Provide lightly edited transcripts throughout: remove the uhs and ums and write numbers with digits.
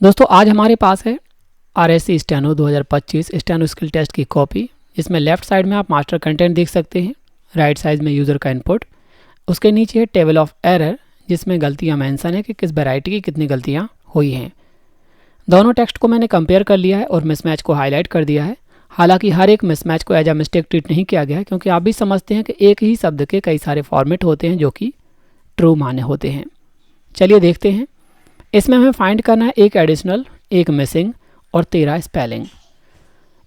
दोस्तों आज हमारे पास है RSC steno 2025 steno skill test की कॉपी। इसमें लेफ्ट साइड में आप मास्टर कंटेंट देख सकते हैं, राइट साइड में यूज़र का इनपुट, उसके नीचे है टेबल ऑफ एरर जिसमें गलतियां मेंशन है कि किस वैरायटी की कितनी गलतियां हुई हैं। दोनों टेक्स्ट को मैंने कंपेयर कर लिया है और मिसमैच को हाईलाइट कर दिया है। हालांकि हर एक मिसमैच को एज अ मिस्टेक ट्रीट नहीं किया गया है, क्योंकि आप भी समझते हैं कि एक ही शब्द के कई सारे फॉर्मेट होते हैं जो कि ट्रू माने होते हैं। चलिए देखते हैं। इसमें हमें फाइंड करना है एक एडिशनल, एक मिसिंग और 13 स्पेलिंग।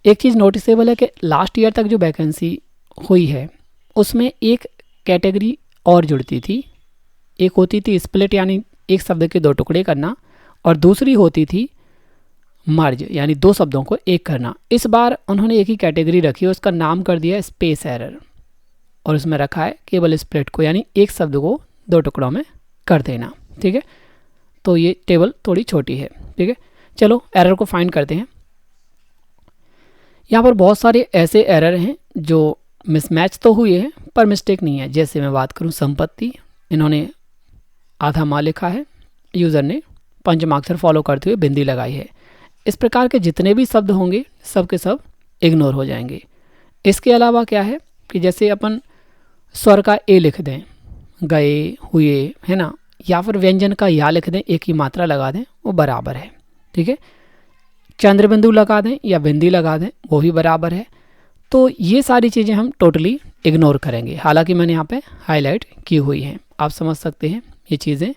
एक चीज़ नोटिसेबल है कि लास्ट ईयर तक जो वैकेंसी हुई है उसमें एक कैटेगरी और जुड़ती थी। एक होती थी स्प्लिट यानी एक शब्द के दो टुकड़े करना, और दूसरी होती थी मर्ज यानी दो शब्दों को एक करना। इस बार उन्होंने एक ही कैटेगरी रखी है, उसका नाम कर दिया स्पेस एरर, और उसमें रखा है केवल स्प्लिट को यानी एक शब्द को दो टुकड़ों में कर देना। ठीक है, तो ये टेबल थोड़ी छोटी है। ठीक है, चलो एरर को फाइंड करते हैं। यहाँ पर बहुत सारे ऐसे एरर हैं जो मिसमैच तो हुए हैं पर मिस्टेक नहीं है। जैसे मैं बात करूँ संपत्ति, इन्होंने आधा माँ लिखा है, यूज़र ने पंचमाक्षर फॉलो करते हुए बिंदी लगाई है। इस प्रकार के जितने भी शब्द होंगे सब के सब इग्नोर हो जाएंगे। इसके अलावा क्या है कि जैसे अपन स्वर का ए लिख दें, गए, हुए, है ना, या फिर व्यंजन का या लिख दें, एक ही मात्रा लगा दें, वो बराबर है। ठीक है, चंद्र बिंदु लगा दें या बिंदी लगा दें, वो भी बराबर है। तो ये सारी चीज़ें हम टोटली इग्नोर करेंगे। हालांकि मैंने यहाँ पे हाईलाइट की हुई हैं, आप समझ सकते हैं ये चीज़ें।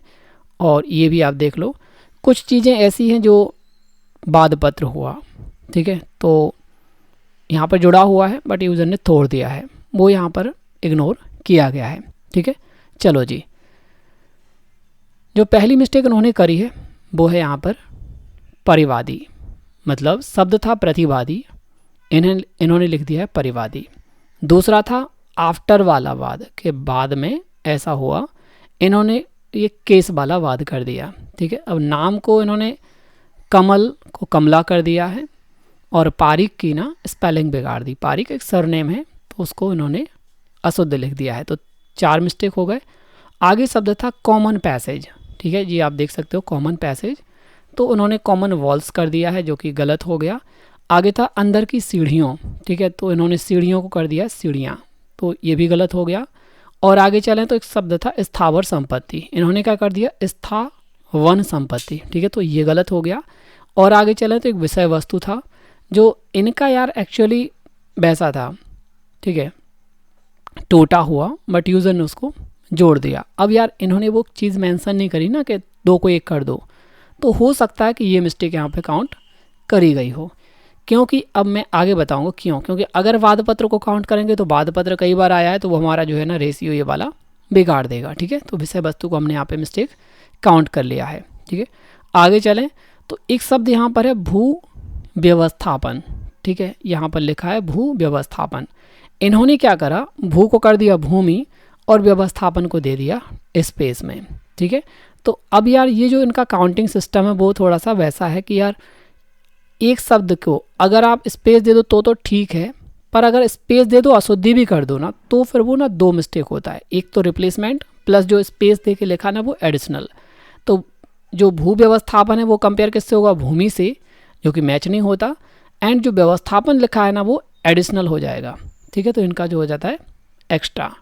और ये भी आप देख लो, कुछ चीज़ें ऐसी हैं जो बाद पत्र हुआ, ठीक है, तो यहाँ पर जुड़ा हुआ है बट यूज़र ने तोड़ दिया है, वो यहाँ पर इग्नोर किया गया है। ठीक है, चलो जी, जो पहली मिस्टेक उन्होंने करी है वो है यहाँ पर परिवादी, मतलब शब्द था प्रतिवादी, इन्होंने लिख दिया है परिवादी। दूसरा था आफ्टर वाला वाद, के बाद में ऐसा हुआ, इन्होंने ये केस वाला वाद कर दिया। ठीक है, अब नाम को इन्होंने कमल को कमला कर दिया है, और पारिक की ना स्पेलिंग बिगाड़ दी। पारिक एक सरनेम है तो उसको इन्होंने अशुद्ध लिख दिया है, तो 4 मिस्टेक हो गए। आगे शब्द था कॉमन पैसेज, ठीक है जी, आप देख सकते हो कॉमन पैसेज, तो उन्होंने कॉमन वॉल्स कर दिया है जो कि गलत हो गया। आगे था अंदर की सीढ़ियों, ठीक है, तो इन्होंने सीढ़ियों को कर दिया सीढ़ियाँ, तो ये भी गलत हो गया। और आगे चलें तो एक शब्द था स्थावर संपत्ति, इन्होंने क्या कर दिया स्थावन संपत्ति, ठीक है, तो ये गलत हो गया। और आगे चलें तो एक विषय वस्तु था जो इनका यार एक्चुअली वैसा था, ठीक है, टोटा हुआ, बट यूज़र ने उसको जोड़ दिया। अब यार इन्होंने वो चीज़ मेंशन नहीं करी ना कि 2 को 1 कर दो, तो हो सकता है कि ये मिस्टेक यहाँ पे काउंट करी गई हो। क्योंकि अब मैं आगे बताऊंगा क्यों, क्योंकि अगर वादपत्र को काउंट करेंगे तो वादपत्र कई बार आया है तो वो हमारा जो है ना रेशियो ये वाला बिगाड़ देगा। ठीक है, तो विषय वस्तु को हमने यहाँ पे मिस्टेक काउंट कर लिया है। ठीक है, आगे चलें तो एक शब्द यहाँ पर है भू व्यवस्थापन, ठीक है, यहाँ पर लिखा है भू व्यवस्थापन। इन्होंने क्या करा, भू को कर दिया भूमि और व्यवस्थापन को दे दिया स्पेस में। ठीक है, तो अब यार ये जो इनका काउंटिंग सिस्टम है वो थोड़ा सा वैसा है कि यार एक शब्द को अगर आप स्पेस दे दो तो ठीक है, पर अगर स्पेस दे दो अशुद्धि भी कर दो ना तो फिर वो ना 2 मिस्टेक होता है। एक तो रिप्लेसमेंट प्लस जो स्पेस दे के लिखा ना वो एडिशनल। तो जो भू व्यवस्थापन है वो कंपेयर किससे होगा, भूमि से, जो कि मैच नहीं होता, एंड जो व्यवस्थापन लिखा है ना वो एडिशनल हो जाएगा। ठीक है, तो इनका जो हो जाता है एक्स्ट्रा।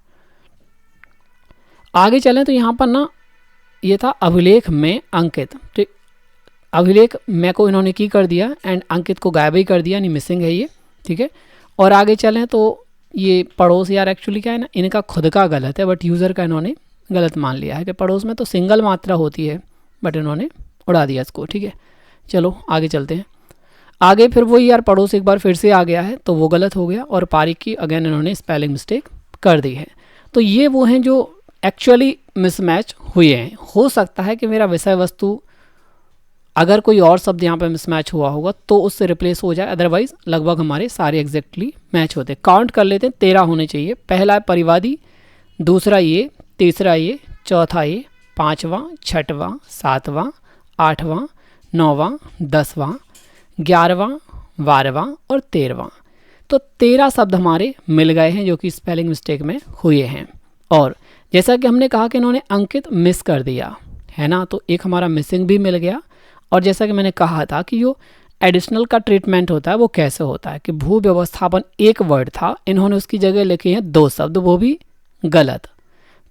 आगे चलें तो यहाँ पर ना ये था अभिलेख में अंकित, तो अभिलेख में को इन्होंने की कर दिया एंड अंकित को गायब ही कर दिया, यानी मिसिंग है ये। ठीक है, और आगे चलें तो ये पड़ोस, यार एक्चुअली क्या है ना, इनका खुद का गलत है बट यूज़र का इन्होंने गलत मान लिया है कि पड़ोस में तो सिंगल मात्रा होती है, बट इन्होंने उड़ा दिया इसको। ठीक है, चलो आगे चलते हैं। आगे फिर वही यार पड़ोस एक बार फिर से आ गया है तो वो गलत हो गया, और पारिक की अगेन इन्होंने स्पेलिंग मिस्टेक कर दी है। तो ये वो हैं जो एक्चुअली मिसमैच हुए हैं। हो सकता है कि मेरा विषय वस्तु अगर कोई और शब्द यहाँ पे मिसमैच हुआ होगा तो उससे रिप्लेस हो जाए, अदरवाइज लगभग हमारे सारे एग्जैक्टली मैच होते हैं। काउंट कर लेते हैं, 13 होने चाहिए। पहला है परिवादी, दूसरा ये, तीसरा ये, चौथा ये, 5वां, 6वां, 7वां, 8वां, 9वां, 10वां, 11वां, 12वां और 13वां। तो 13 शब्द हमारे मिल गए हैं जो कि स्पेलिंग मिस्टेक में हुए हैं। और जैसा कि हमने कहा कि इन्होंने अंकित मिस कर दिया है ना, तो एक हमारा मिसिंग भी मिल गया और जैसा कि मैंने कहा था कि जो एडिशनल का ट्रीटमेंट होता है वो कैसे होता है कि भू व्यवस्थापन एक वर्ड था, इन्होंने उसकी जगह लिखे हैं 2 शब्द, वो भी गलत।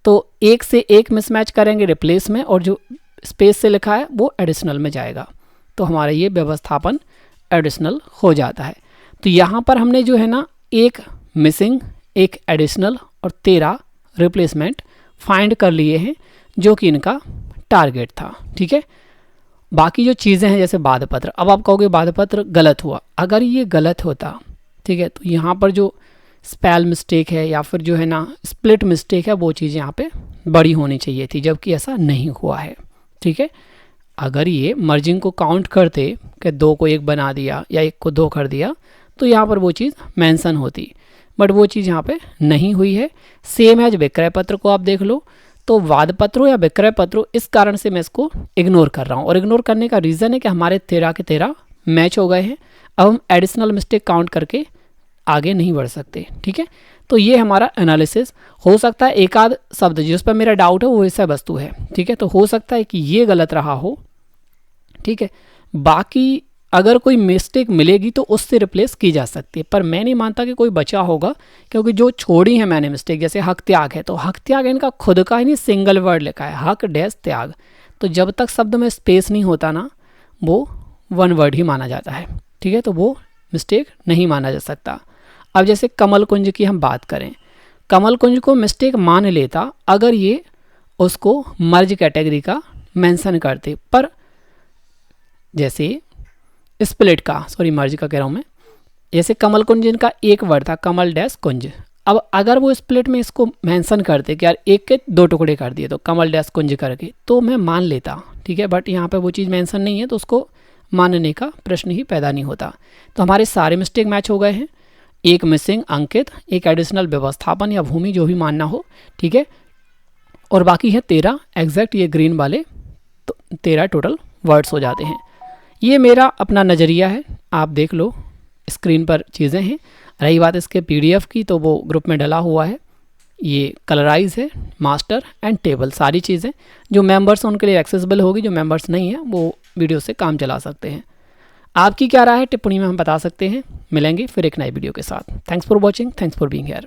तो एक से एक मिसमैच करेंगे रिप्लेस में, और जो स्पेस से लिखा है वो एडिशनल में जाएगा, तो हमारा ये व्यवस्थापन एडिशनल हो जाता है। तो यहाँ पर हमने जो है ना एक मिसिंग, एक एडिशनल और 13 रिप्लेसमेंट फाइंड कर लिए हैं, जो कि इनका टारगेट था। ठीक है, बाकी जो चीज़ें हैं जैसे बाधपत्र, अब आप कहोगे बाधपत्र गलत हुआ, अगर ये गलत होता, ठीक है, तो यहाँ पर जो स्पेल मिस्टेक है या फिर जो है ना स्प्लिट मिस्टेक है वो चीज़ यहाँ पे बड़ी होनी चाहिए थी, जबकि ऐसा नहीं हुआ है। ठीक है, अगर ये मर्जिंग को काउंट करते कि 2 को 1 बना दिया या 1 को 2 कर दिया तो यहाँ पर वो चीज़ मेंशन होती, बट वो चीज़ यहाँ पे नहीं हुई है। सेम एज विक्रय पत्र को आप देख लो, तो वाद पत्रों या विक्रय पत्रों, इस कारण से मैं इसको इग्नोर कर रहा हूँ, और इग्नोर करने का रीज़न है कि हमारे 13 के 13 मैच हो गए हैं। अब हम एडिशनल मिस्टेक काउंट करके आगे नहीं बढ़ सकते। ठीक है, तो ये हमारा एनालिसिस हो सकता है। एक आध शब्द जिस पर मेरा डाउट है वो विषय वस्तु है। ठीक है, तो हो सकता है कि ये गलत रहा हो। ठीक है, बाकी अगर कोई मिस्टेक मिलेगी तो उससे रिप्लेस की जा सकती है, पर मैं नहीं मानता कि कोई बचा होगा, क्योंकि जो छोड़ी है मैंने मिस्टेक, जैसे हक त्याग है, तो हक त्याग इनका खुद का ही नहीं सिंगल वर्ड लिखा है, हक डैश त्याग, तो जब तक शब्द में स्पेस नहीं होता ना वो 1 वर्ड ही माना जाता है। ठीक है, तो वो मिस्टेक नहीं माना जा सकता। अब जैसे कमल कुंज की हम बात करें, कमल कुंज को मिस्टेक मान लेता अगर ये उसको मर्ज कैटेगरी का मेंशन करते, पर जैसे स्प्लिट का, सॉरी मर्ज का कह रहा हूँ मैं, जैसे कमल कुंज इनका एक वर्ड था, कमल डैश कुंज, अब अगर वो स्प्लिट में इसको मेंशन करते कि यार 1 के 2 टुकड़े कर दिए तो कमल डैश कुंज करके, तो मैं मान लेता। ठीक है, बट यहाँ पे वो चीज़ मेंशन नहीं है तो उसको मानने का प्रश्न ही पैदा नहीं होता। तो हमारे सारे मिस्टेक मैच हो गए हैं, एक मिसिंग अंकित, एक एडिशनल व्यवस्थापन या भूमि, जो भी मानना हो। ठीक है, और बाकी है 13 एग्जैक्ट, ये ग्रीन वाले, तो 13 टोटल वर्ड्स हो जाते हैं। ये मेरा अपना नज़रिया है, आप देख लो स्क्रीन पर चीज़ें हैं। रही बात इसके PDF की, तो वो ग्रुप में डला हुआ है, ये कलराइज है, मास्टर एंड टेबल, सारी चीज़ें जो मेंबर्स हैं उनके लिए एक्सेसिबल होगी, जो मेंबर्स नहीं है वो वीडियो से काम चला सकते हैं। आपकी क्या राय है टिप्पणी में हम बता सकते हैं। मिलेंगे फिर एक नए वीडियो के साथ। Thanks for watching, thanks for being here.